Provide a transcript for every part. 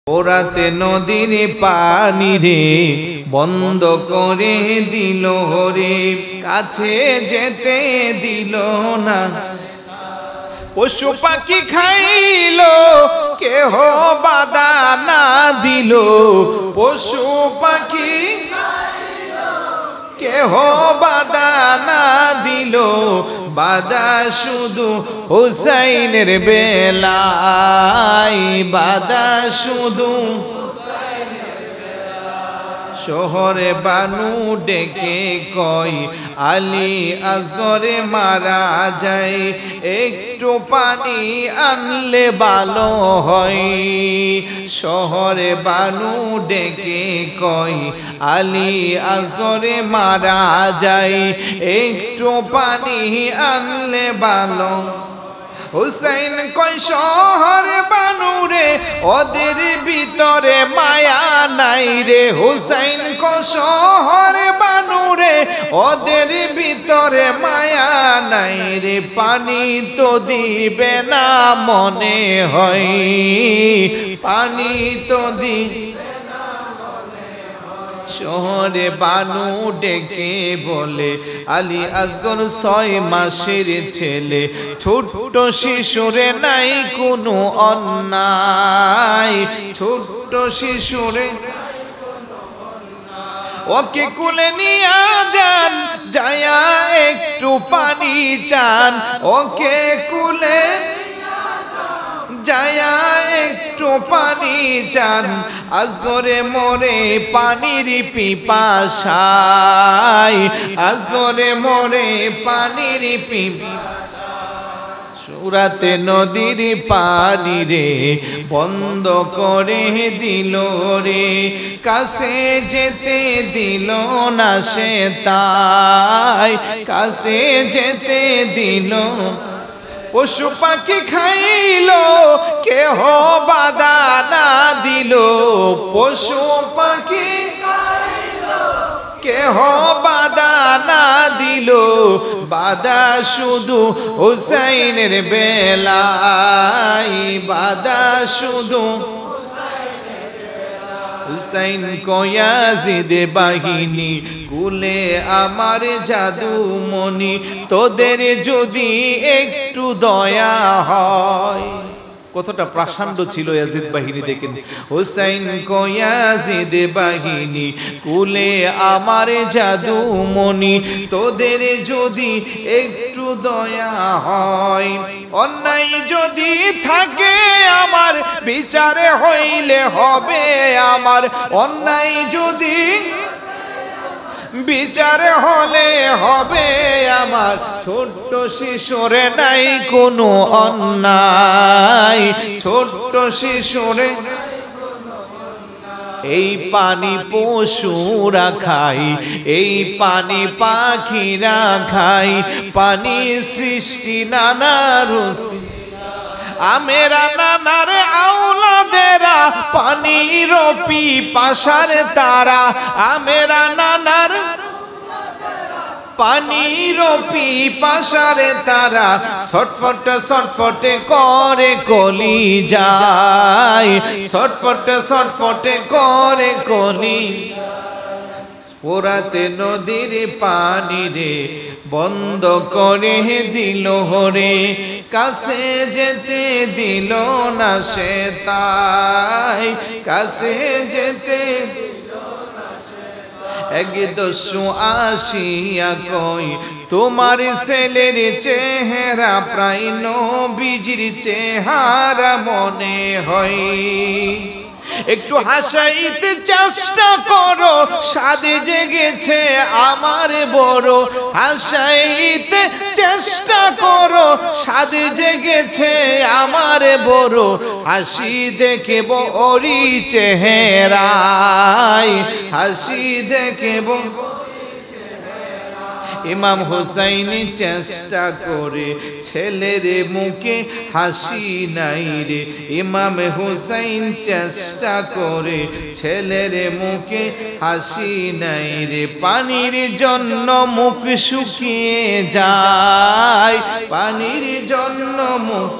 ওরাতে নদীর পানি রে বন্ধ করে দিল রে, কাছে যেতে দিল না। পশু পাখি খাইল কেহ বাধা না দিল, পশু পাখি কেহ বাধা না দিল, বাধা শুধু হুসাইনের বেলায়, বাধা শুধু। শহরে বানু ডেকে কয় আলী আসগরে মারা যায়, একটু পানি আনলে ভালো হয়। শহরে বানু ডেকে কয় আলী আসগরে মারা যায়, একটু পানি আনলে ভালো। হুসাইন কয় শহরে বানুরে ওদের ভিতরে মায়া নাই রে, হুসাইন কয় শহরে বানুরে ওদের ভিতরে মায়া নাই রে, পানি তো দিবে না মনে হয়, পানি তো দিবে। শহরে বানু ডেকে বলে আলী আসগর 6 মাসের ছেলে, ছোট্ট শিশুরে নাই কোনো অন্যায়, ছোট্ট শিশুরে ওকে কুলে নিয়ে যান, যায়া একটু পানি চান, ওকে কুলে যায়া একটু পানি চান। আসগরে মরে পানির পিপাসায়, আসগরে মরে পানির পিপাসায়। সুরাতে নদীর পানি রে বন্ধ করে দিল রে, কাছে যেতে দিল না সে তাই, কাছে যেতে দিল। পশু পাখি খাইল কেহ বাধা না দিল, পশু পাখি খাইল কেহ বাধা না দিল, বাধা শুধু হুসাইনের বেলায়, বাধা শুধু। হুসাইন কয়াজিদ বাহিনী কুলে আমার জাদু মনি, তোদের যদি একটু দয়া হয়। কতটা প্রাসান্ড ছিল ইয়াজিদ বাহিনী দেখেন। হুসাইন কয়াজিদ বাহিনী কুলে আমার জাদু মনি, তোদের যদি একটু দয়া হয়। অন্যায় যদি থাকে আমার বিচারে হইলে হবে আমার, অন্যায় যদি বিচারে হলে হবে আমার। ছোট্ট শিশুরে নাই কোনো অন্যায়, ছোট্ট শিশুরে। এই পানি পশুরা খাই, এই পানি পাখিরা খাই, পানি সৃষ্টি নানা রসি। আমেরা নানার আওলাদেরা পানির পিপাসার তারা, আমেরা নানার পানির পিপাসার তারা, ছটফট ছটফট করে কলি যায়, ছটফট ছটফট করে কলি। ওরাতে নদীর পানি রে বন্ধ করে দিল রে, কাছে যেতে দিল না সে তাই, কাছে যেতে। এক দস্যু আসিয়া কই তোমার ছেলের চেহারা প্রায় নবীজির চেহারা মনে হয়, একটু হাসাইতে চেষ্টা করো সাদে জেগেছে আমার বড়, হাসাইতে চেষ্টা করো সাদে জেগেছে আমার বড়, হাসি দেখে ওরি চেহারায়, হাসি দেখে। ইমাম হুসাইন চেষ্টা করে ছেলের মুখে হাসি নাই রে, ইমাম হুসাইন চেষ্টা করে ছেলের মুখে হাসি নাই রে। পানির জন্য মুখ শুকিয়ে যায়, পানির জন্য মুখ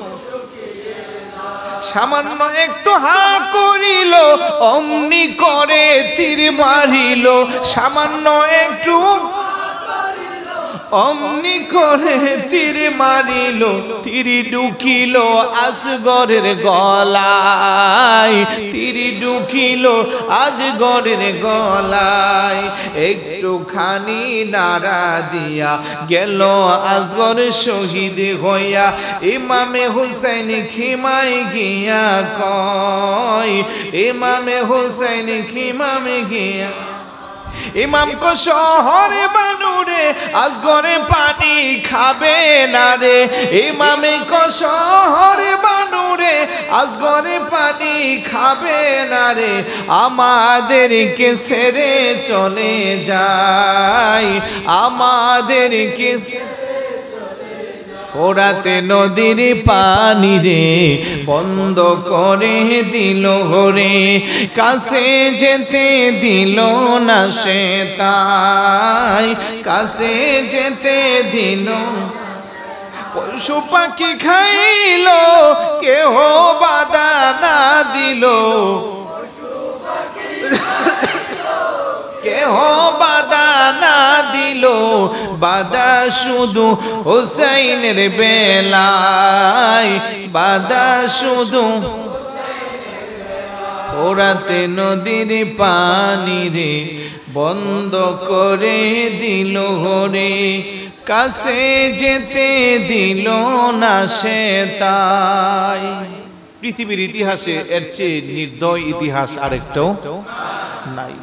সামান্য একটু হা করিল অমনি করে তীর মারিল সামান্য একটু অমনি করে তীর মারিল তীর ঢুকিল আজগরের গলায় তীর ঢুকিল আজগরের গলায় একটুখানি নাড়া দিয়া গেল আজগর শহীদ হইয়া ইমামে হুসাইন খিমায় গিয়া কয় ইমামে হুসাইন খিমামে গিয়া ইমাম কো শহরে বানুরে আজগরে পানি খাবে না রে ইমামে কো শহরে বানুরে আজগরে পানি খাবে না রে আমাদেরকে ছেড়ে চলে যায় আমাদেরকে ফোরাতে নদীর পানি রে বন্ধ করে দিল রে কাছে যেতে দিল না সে তাই কাছে যেতে দিল পশু পাখি খাইল কেহ বাধা না দিল কেহ বাধা না দিল বাধা শুধু হুসাইনের বেলায় বাধা শুধু ওরাতে নদীর পানি রে বন্ধ করে দিল রে কাছে যেতে দিল না সে তাই পৃথিবীর ইতিহাসে এর চেয়ে নির্দয় ইতিহাস আরেকটাও নাই